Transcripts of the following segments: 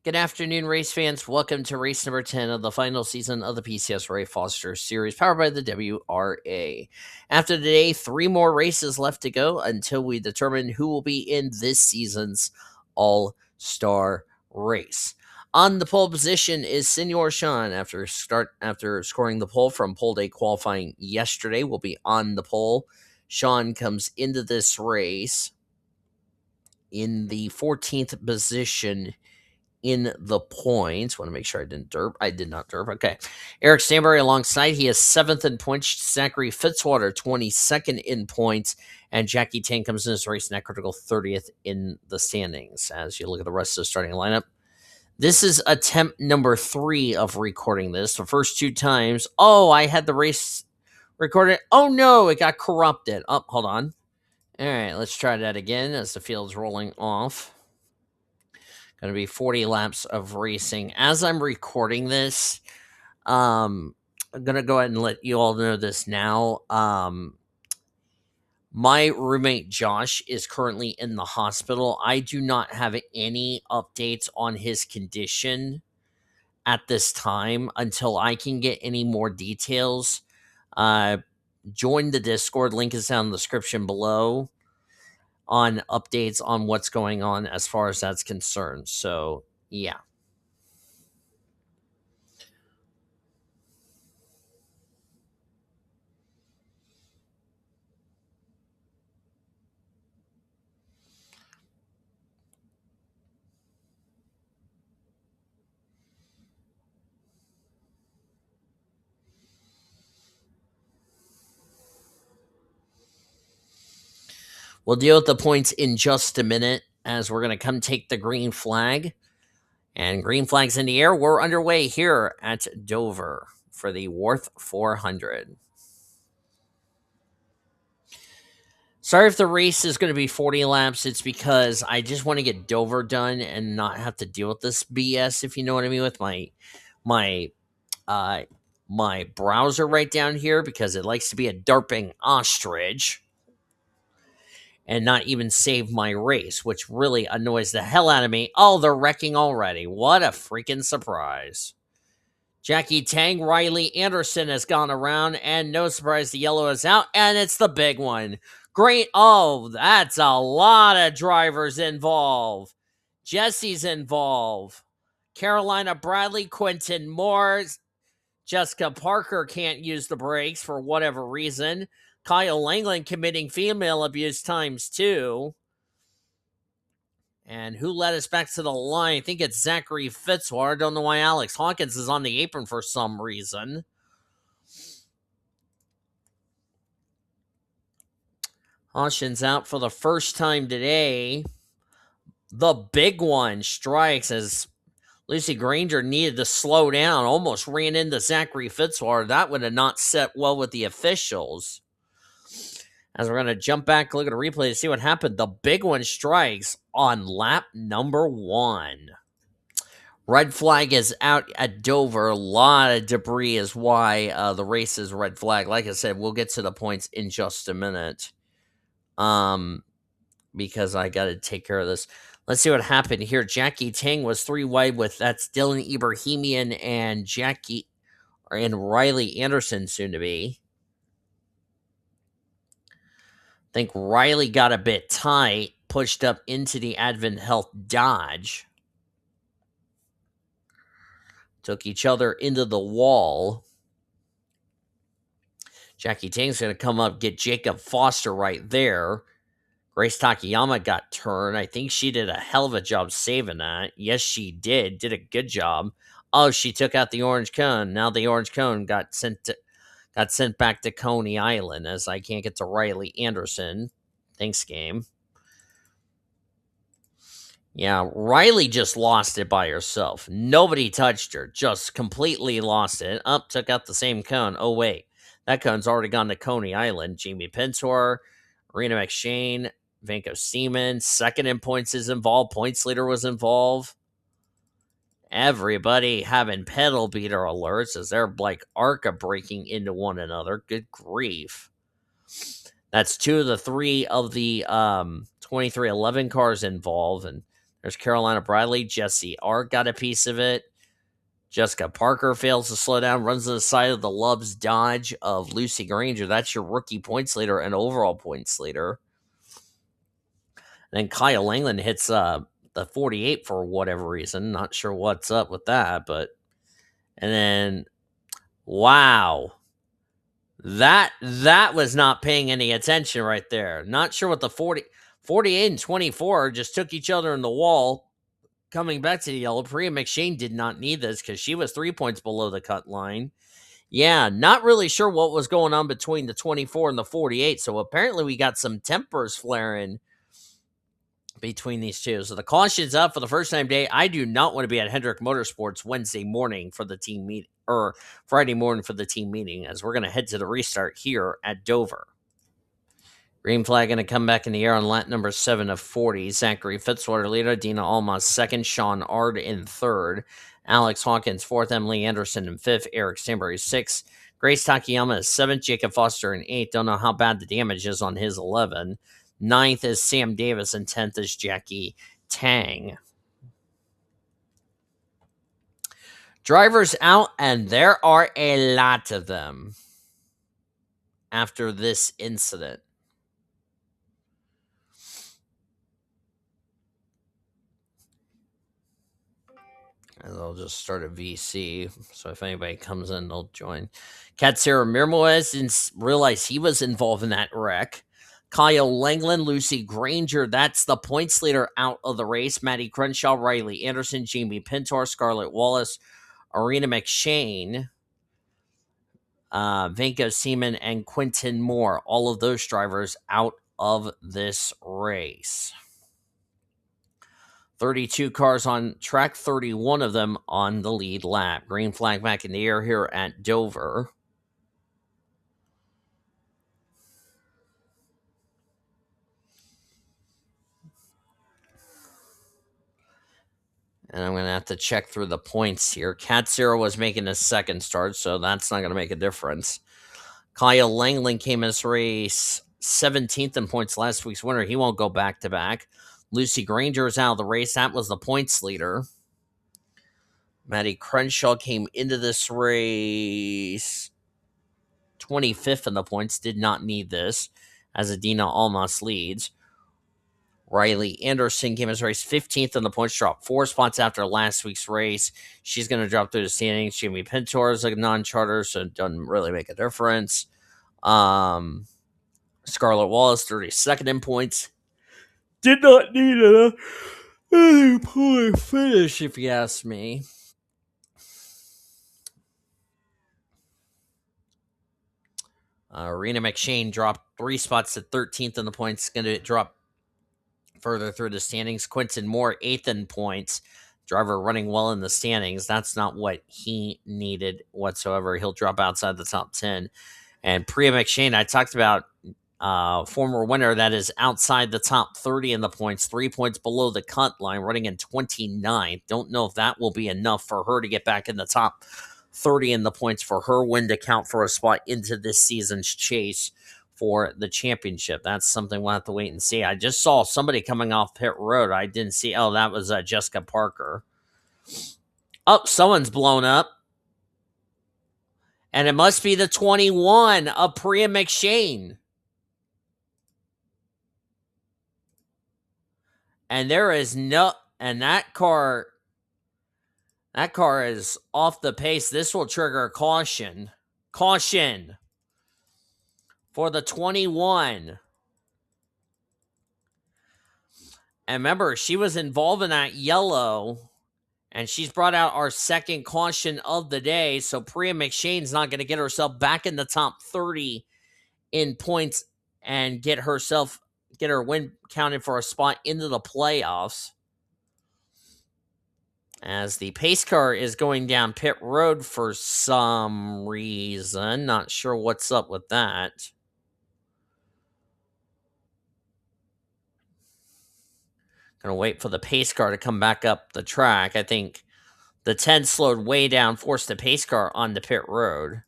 Good afternoon, race fans. Welcome to race number 10 of the final season of the PCSRA Foster Series, powered by the WRA. After today, three more races left to go until we determine who will be in this season's All-Star race. On the pole position is Senor Sean after scoring the pole from pole day qualifying yesterday. Will be on the pole. Sean comes into this race in the 14th position in the points. Want to make sure I didn't derp. I did not derp. Okay. Eric Stanbury alongside. He is 7th in points. Zachary Fitzwater, 22nd in points. And Jackie Tang comes in this race, net critical 30th in the standings. As you look at the rest of the starting lineup, this is attempt number 3 of recording this. The first 2 times, I had the race recorded. Oh no, it got corrupted. Oh, hold on. All right, let's try that again as the field's rolling off. Going to be 40 laps of racing. As I'm recording this, I'm going to go ahead and let you all know this now. My roommate Josh is currently in the hospital. I do not have any updates on his condition at this time until I can get any more details. Join the Discord. Link is down in the description below on updates on what's going on as far as that's concerned. So, yeah. We'll deal with the points in just a minute as we're going to come take the green flag. And green flags in the air. We're underway here at Dover for the Worth 400. Sorry if the race is going to be 40 laps. It's because I just want to get Dover done and not have to deal with this BS, if you know what I mean, with my uh my browser right down here, because it likes to be a derping ostrich and not even save my race, which really annoys the hell out of me. Oh, they're wrecking already. What a freaking surprise. Jackie Tang, Riley Anderson has gone around, and no surprise, the yellow is out, and it's the big one. Great. Oh, that's a lot of drivers involved. Jesse's involved. Carolina Bradley, Quentin Moore, Jessica Parker can't use the brakes for whatever reason. Kyle Langland committing female abuse times 2. And who led us back to the line? I think it's Zachary Fitzwater. I don't know why Alex Hawkins is on the apron for some reason. Hawkins out for the first time today. The big one strikes as Lucy Granger needed to slow down, almost ran into Zachary Fitzwater. That would have not set well with the officials. As we're going to jump back, look at a replay to see what happened. The big one strikes on lap number 1. Red flag is out at Dover. A lot of debris is why the race is red flag. Like I said, we'll get to the points in just a minute. Because I got to take care of this. Let's see what happened here. Jackie Tang was 3 wide with that's D Ebrahimian and Riley Anderson soon to be. I think Riley got a bit tight, pushed up into the Advent Health Dodge. Took each other into the wall. Jackie Tang's going to come up, get Jacob Foster right there. Grace Takayama got turned. I think she did a hell of a job saving that. Yes, she did. Did a good job. Oh, she took out the orange cone. Now the orange cone got sent back to Coney Island as I can't get to Riley Anderson. Thanks, game. Yeah, Riley just lost it by herself. Nobody touched her. Just completely lost it. Up, took out the same cone. Oh, wait. That cone's already gone to Coney Island. Jamie Pintor, Rena McShane, Vanko Seaman, second in points is involved. Points leader was involved. Everybody having pedal beater alerts as they're like ARCA breaking into one another. Good grief. That's 2 of the 3 of the 2311 cars involved, and There's Carolina Bradley. Jesse R got a piece of it. Jessica Parker fails to slow down, runs to the side of the Lub's dodge of Lucy Grainger. That's your rookie points leader and overall points leader. And then Kyle Langland hits the 48 for whatever reason. Not sure what's up with that, but and then wow. That was not paying any attention right there. Not sure what the 48 and 24 just took each other in the wall. Coming back to the yellow, Priya McShane did not need this because she was 3 points below the cut line. Yeah, not really sure what was going on between the 24 and the 48. So apparently we got some tempers flaring between these two. So the caution's up for the first time day. I do not want to be at Hendrick Motorsports Wednesday morning for the team meet or Friday morning for the team meeting, as we're going to head to the restart here at Dover. Green flag going to come back in the air on lap number 7 of 40. Zachary Fitzwater leader, Dina Alma second, Sean Ard in third, Alex Hawkins fourth, Emily Anderson in fifth, Eric Stanbury sixth, Grace Takayama is seventh, Jacob Foster in eighth. Don't know how bad the damage is on his 11. Ninth is Sam Davis, and 10th is Jackie Tang. Drivers out, and there are a lot of them after this incident. And they'll just start a VC, so if anybody comes in, they'll join. Katsira Mirmoez didn't realize he was involved in that wreck. Kyle Langland, Lucy Grainger, that's the points leader out of the race. Maddie Crenshaw, Riley Anderson, Jamie Pintar, Scarlett Wallace, Arena McShane, Vanko Seaman, and Quentin Moore. All of those drivers out of this race. 32 cars on track, 31 of them on the lead lap. Green flag back in the air here at Dover. And I'm going to have to check through the points here. Katsira was making a second start, so that's not going to make a difference. Kyle Langland came in this race 17th in points last week's winner. He won't go back-to-back. Lucy Grainger is out of the race. That was the points leader. Maddie Crenshaw came into this race 25th in the points. Did not need this, as Adina Almas leads. Riley Anderson came as race 15th in the points, dropped 4 spots after last week's race. She's going to drop through the standings. Jamie Pintor is a non-charter, so it doesn't really make a difference. Scarlett Wallace, 32nd in points. Did not need a point finish, if you ask me. Rena McShane dropped 3 spots to 13th in the points. Going to drop further through the standings. Quentin Moore, 8th in points. Driver running well in the standings. That's not what he needed whatsoever. He'll drop outside the top 10. And Priya McShane, I talked about former winner that is outside the top 30 in the points, 3 points below the cut line, running in 29th. Don't know if that will be enough for her to get back in the top 30 in the points for her win to count for a spot into this season's chase for the championship. That's something we'll have to wait and see. I just saw somebody coming off pit road. I didn't see. Oh, that was Jessica Parker. Oh, someone's blown up. And it must be the 21 of Priya McShane. And there is no, and that car is off the pace. This will trigger a caution. Caution for the 21. And remember, she was involved in that yellow, and she's brought out our second caution of the day. So Priya McShane's not going to get herself back in the top 30 in points and get her win counted for a spot into the playoffs. As the pace car is going down pit road for some reason. Not sure what's up with that. Gonna wait for the pace car to come back up the track. I think the 10 slowed way down, forced the pace car onto pit road.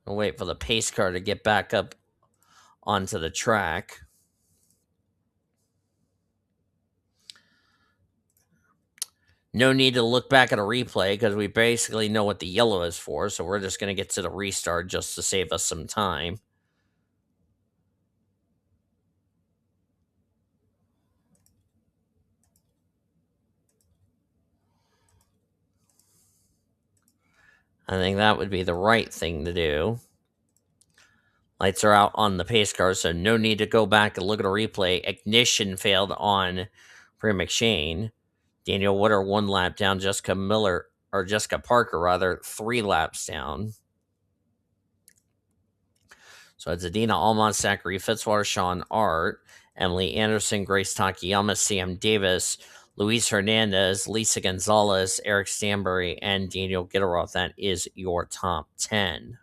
We'll wait for the pace car to get back up onto the track. No need to look back at a replay because we basically know what the yellow is for, so we're just going to get to the restart just to save us some time. I think that would be the right thing to do. Lights are out on the pace car, so no need to go back and look at a replay. Ignition failed on P McShane. Daniel Woodard 1 lap down. Jessica Parker, rather, 3 laps down. So it's Adina Almond, Zachary Fitzwater, Sean Ard, Emily Anderson, Grace Takayama, Sam Davis, Luis Hernandez, Lisa Gonzalez, Eric Stanbury, and Daniel Gitirokh. That is your top 10.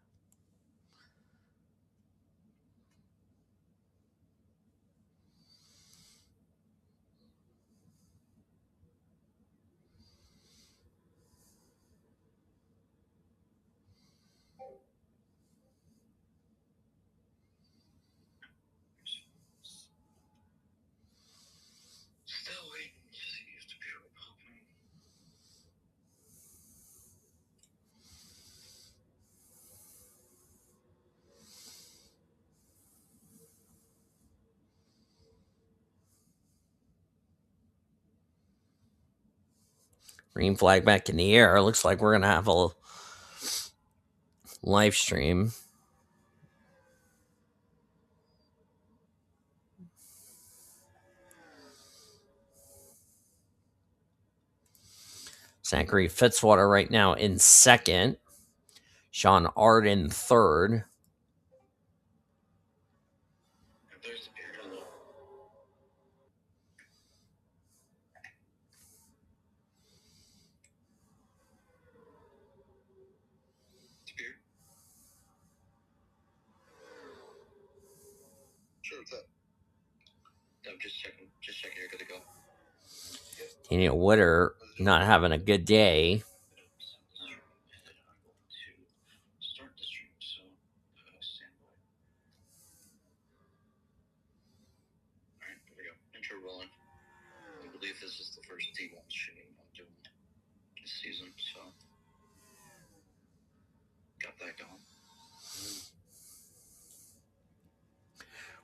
Green flag back in the air. Looks like we're going to have a live stream. Zachary Fitzwater right now in second. Sean Ard in third. Daniel Woodard not having a good day.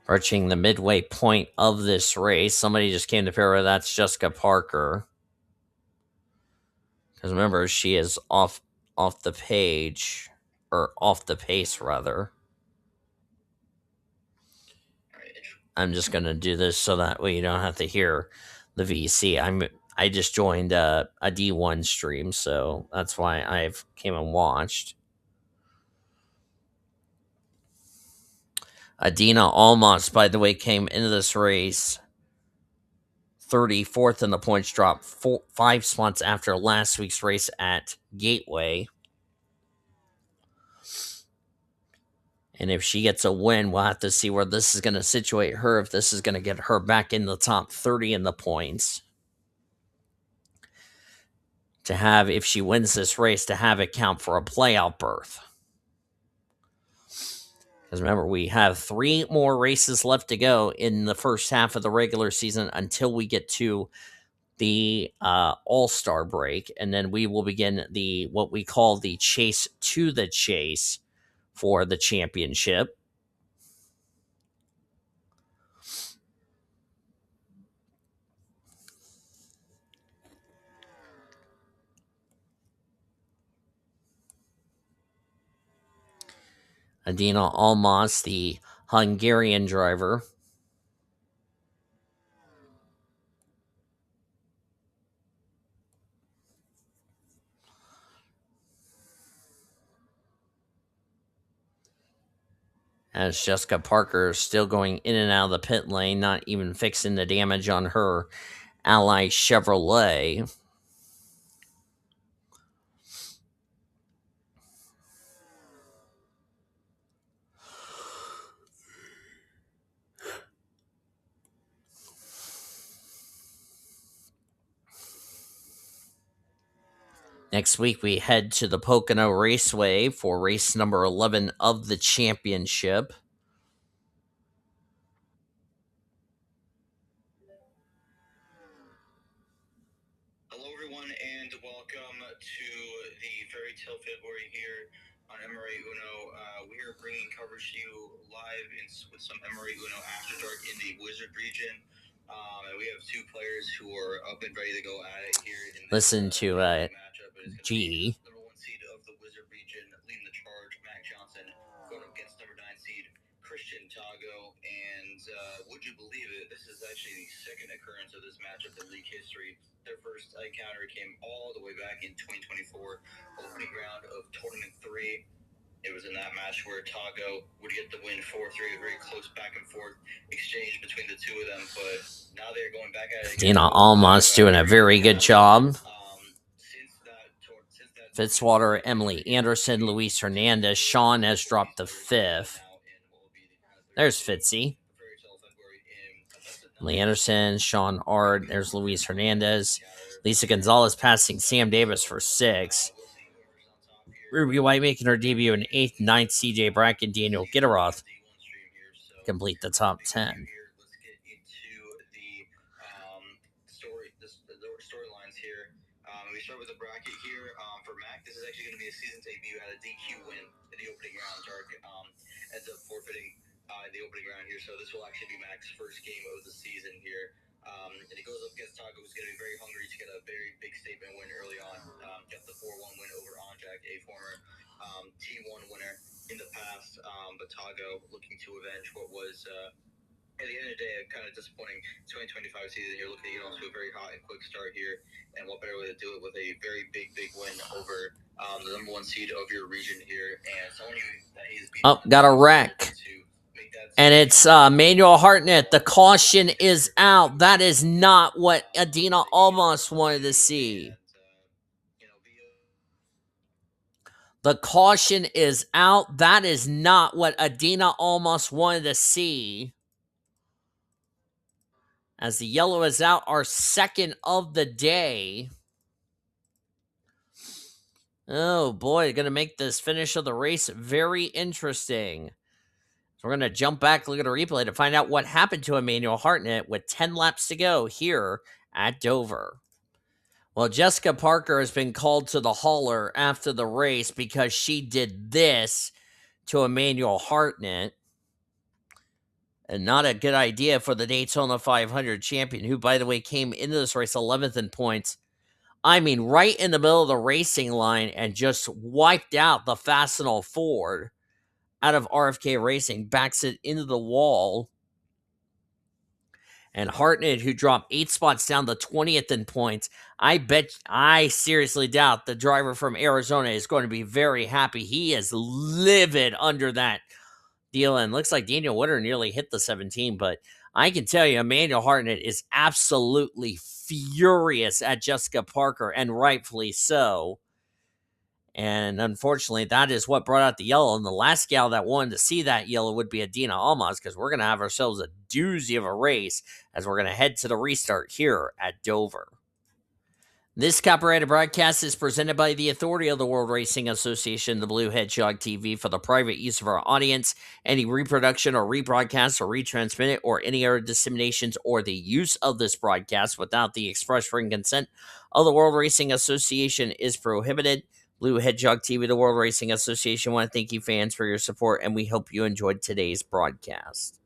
Approaching the midway point of this race. Somebody just came to pair. That's Jessica Parker. Because remember, she is off the page, or off the pace rather. I'm just gonna do this so that way you don't have to hear the VC. I just joined a D1 stream, so that's why I've came and watched. Adina Almos, by the way, came into this race 34th in the points drop, 5 spots after last week's race at Gateway. And if she gets a win, we'll have to see where this is going to situate her, if this is going to get her back in the top 30 in the points. To have, if she wins this race, to have it count for a playout berth. Because remember, we have 3 more races left to go in the first half of the regular season until we get to the All-Star break. And then we will begin the what we call the chase to the chase for the championship. Adina Almos, the Hungarian driver. As Jessica Parker is still going in and out of the pit lane, not even fixing the damage on her Ally Chevrolet. Next week, we head to the Pocono Raceway for race number 11 of the championship. Hello, everyone, and welcome to the Fairy Tale February here on MRA Uno. We are bringing coverage to you live with some MRA Uno After Dark in the Wizard region. And we have two players who are up and ready to go at it here in this Listen to matchup. G. Number one seed of the Wizard region leading the charge, Mac Johnson, going up against number 9 seed Christian Tago. And would you believe it? This is actually the second occurrence of this matchup in league history. Their first encounter came all the way back in 2024, opening round of Tournament 3. It was in that match where Tago would get the win 4-3, a very close back and forth exchange between the two of them. But now they're going back at it again. Dina almost doing a very good job. Fitzwater, Emily Anderson, Luis Hernandez. Sean has dropped to 5th. There's Fitzy. Emily Anderson, Sean Ard. There's Luis Hernandez. Lisa Gonzalez passing Sam Davis for 6. Ruby White making her debut in 8th, 9th. CJ Bracken, Daniel Gitirokh complete the top 10. Let's get into the storylines here. We start with the bracket here for Mac. This is actually going to be a season debut. Had a DQ win in the opening round. Dark ends up forfeiting the opening round here, so this will actually be Mac's first game of the season here. And he goes up against Tago, who's going to be very hungry to get a very big statement win early on. Got the 4-1 win over Anjak, a former T1 winner in the past, but Tago looking to avenge what was, at the end of the day, a kind of disappointing 2025 season. You're looking to get off to a very hot and quick start here, and what better way to do it with a very big win over the number 1 seed of your region here, and someone that he's beaten. Oh, got a wreck. And it's Manuel Hartnett. The caution is out. That is not what Adina almost wanted to see. The caution is out. That is not what Adina almost wanted to see. As the yellow is out, our second of the day. Oh boy, going to make this finish of the race very interesting. So we're going to jump back, look at a replay to find out what happened to Emmanuel Hartnett with 10 laps to go here at Dover. Well, Jessica Parker has been called to the hauler after the race because she did this to Emmanuel Hartnett. And not a good idea for the Daytona 500 champion, who, by the way, came into this race 11th in points. I mean, right in the middle of the racing line and just wiped out the Fastenal Ford out of RFK Racing, backs it into the wall. And Hartnett, who dropped 8 spots down to 20th in points, I seriously doubt the driver from Arizona is going to be very happy. He is livid under that deal, and looks like Daniel Witter nearly hit the 17, but I can tell you, Emmanuel Hartnett is absolutely furious at Jessica Parker, and rightfully so. And unfortunately, that is what brought out the yellow. And the last gal that wanted to see that yellow would be Adina Almaz, because we're going to have ourselves a doozy of a race as we're going to head to the restart here at Dover. This copyrighted broadcast is presented by the authority of the World Racing Association, the Blue Hedgehog TV, for the private use of our audience. Any reproduction or rebroadcast or retransmit or any other disseminations or the use of this broadcast without the express written consent of the World Racing Association is prohibited. Blue Hedgehog TV, the World Racing Association, want to thank you fans for your support, and we hope you enjoyed today's broadcast.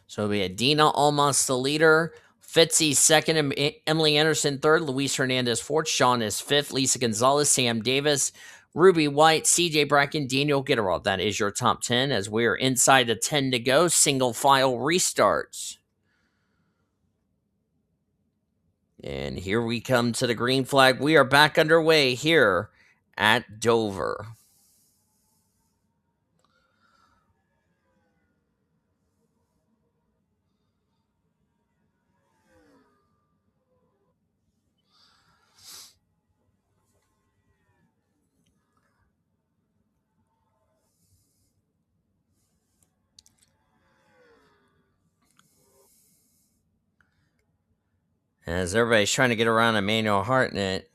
So we had Dina almost the leader, Fitzy second, Emily Anderson third, Luis Hernandez fourth, Sean is fifth, Lisa Gonzalez, Sam Davis, Ruby White, CJ Bracken, Daniel Gitirokh. That is your top 10 as we're inside the 10 to go. Single file restarts. And here we come to the green flag. We are back underway here at Dover. As everybody's trying to get around Emmanuel Hartnett.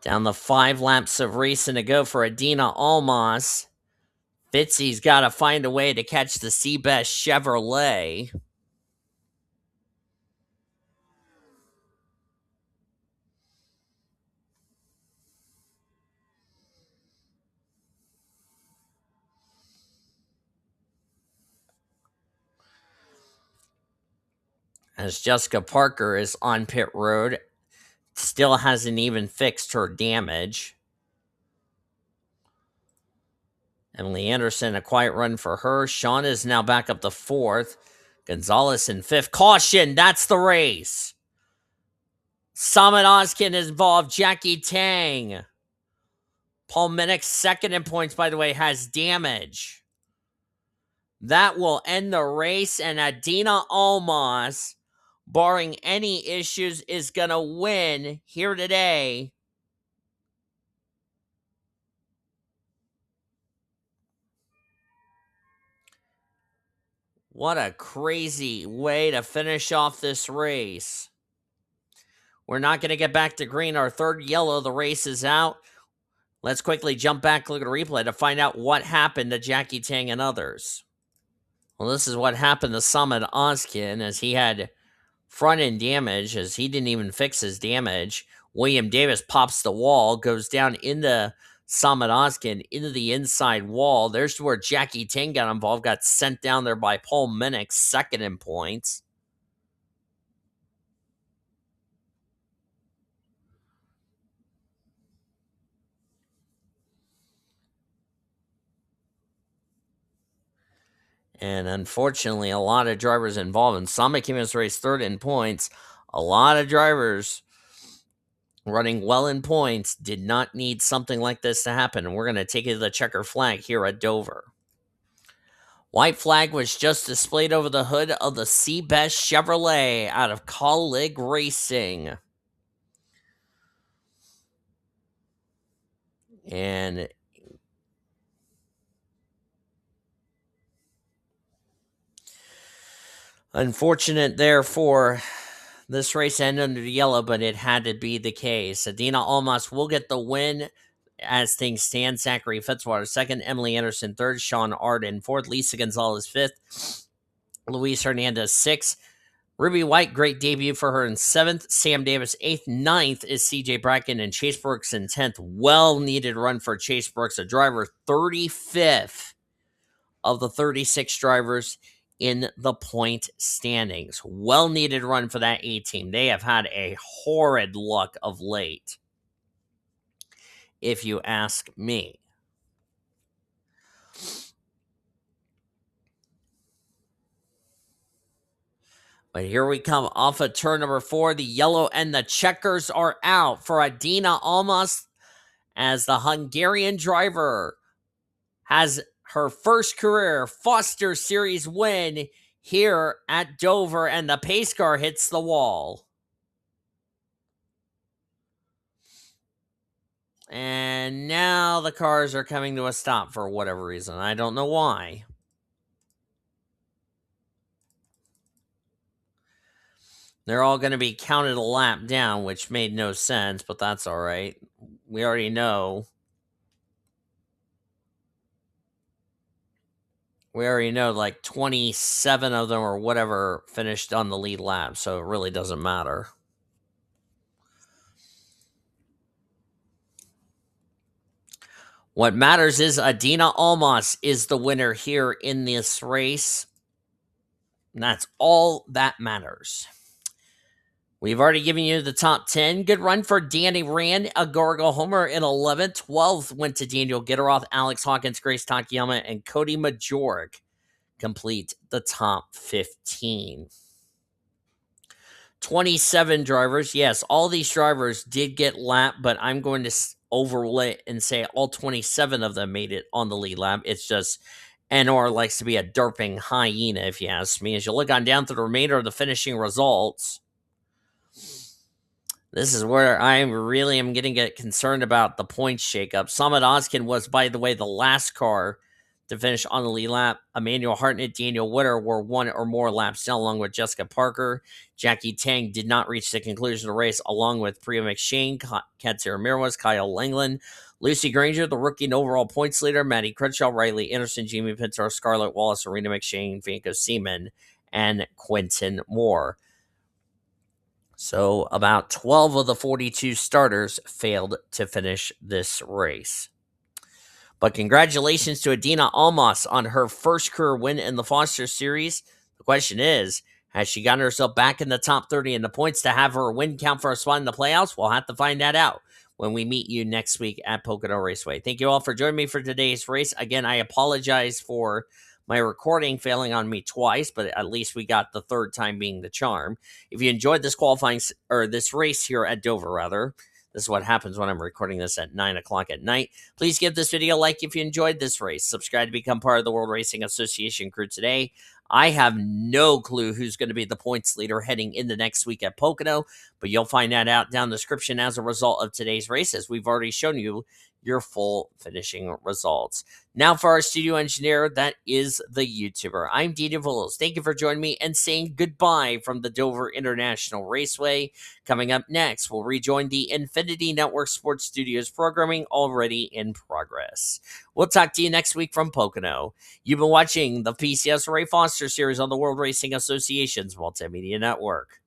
Down the 5 laps of racing to go for Adina Almas. Fitzy's got to find a way to catch the Seabest Chevrolet. As Jessica Parker is on pit road, still hasn't even fixed her damage. Emily Anderson, a quiet run for her. Shauna is now back up to 4th. Gonzalez in 5th. Caution, that's the race. Samet Ozkan is involved. Jackie Tang. Paul Minnick, 2nd in points, by the way, has damage. That will end the race, and Adina Almas, barring any issues, is going to win here today. What a crazy way to finish off this race. We're not going to get back to green. Our 3rd yellow, the race is out. Let's quickly jump back, look at a replay to find out what happened to Jackie Tang and others. Well, this is what happened to Samet Ozkan, as he had front end damage, as he didn't even fix his damage. William Davis pops the wall, goes down into Samet Ozkan, into the inside wall. There's where Jackie Tang got involved, got sent down there by Paul Minnick, 2nd in points. And unfortunately, a lot of drivers involved. And Samet came in this race 3rd in points. A lot of drivers running well in points did not need something like this to happen. And we're going to take it to the checker flag here at Dover. White flag was just displayed over the hood of the Seabest Chevrolet out of Colleague Racing. And unfortunate there for this race ended under the yellow, but it had to be the case. Adina Almas will get the win as things stand. Zachary Fitzwater 2nd, Emily Anderson 3rd, Sean Ard in 4th, Lisa Gonzalez 5th, Luis Hernandez 6th, Ruby White, great debut for her in 7th, Sam Davis 8th, 9th is CJ Bracken, and Chase Brooks in 10th. Well-needed run for Chase Brooks, a driver 35th of the 36 drivers in the point standings. Well-needed run for that A team. They have had a horrid luck of late, if you ask me. But here we come off of turn number 4. The yellow and the checkers are out for Adina Almas, as the Hungarian driver has her first career Foster Series win here at Dover, and the pace car hits the wall. And now the cars are coming to a stop for whatever reason. I don't know why. They're all going to be counted a lap down, which made no sense, but that's all right. We already know. Like 27 of them or whatever finished on the lead lap, so it really doesn't matter. What matters is Adina Almas is the winner here in this race. And that's all that matters. We've already given you the top 10. Good run for Danny Rand, a Gargo homer in 11th. 12th went to Daniel Gitirokh, Alex Hawkins, Grace Takayoma, and Cody Majork complete the top 15. 27 drivers. Yes, all these drivers did get lapped, but I'm going to overlay and say all 27 of them made it on the lead lap. It's just NR likes to be a derping hyena, if you ask me. As you look on down through the remainder of the finishing results, This is where I really am getting get concerned about the points shakeup. S Ozkan was, by the way, the last car to finish on the lead lap. Emmanuel Hartnett, Daniel Witter were one or more laps down, along with Jessica Parker. Jackie Tang did not reach the conclusion of the race, along with Priya McShane, Katsira Ramirez, Kyle Langland, Lucy Granger, the rookie and overall points leader, Maddie Crenshaw, Riley Anderson, Jamie Pintar, Scarlett Wallace, Arena McShane, Vanko Seaman, and Quentin Moore. So about 12 of the 42 starters failed to finish this race. But congratulations to Adina Almas on her first career win in the Foster Series. The question is, has she gotten herself back in the top 30 in the points to have her win count for a spot in the playoffs? We'll have to find that out when we meet you next week at Pocono Raceway. Thank you all for joining me for today's race. Again, I apologize for my recording failing on me twice, but at least we got the third time being the charm. If you enjoyed this qualifying or this race here at Dover, rather, this is what happens when I'm recording this at 9 o'clock at night. Please give this video a like if you enjoyed this race. Subscribe to become part of the World Racing Association crew today. I have no clue who's going to be the points leader heading into next week at Pocono, but you'll find that out down the description as a result of today's race, as we've already shown you your full finishing results. Now for our studio engineer, that is the YouTuber. I'm D Ebrahimian. Thank you for joining me and saying goodbye from the Dover International Raceway. Coming up next, we'll rejoin the Infinity Network Sports Studios programming already in progress. We'll talk to you next week from Pocono. You've been watching the PCSRA Foster Series on the World Racing Association's Multimedia Network.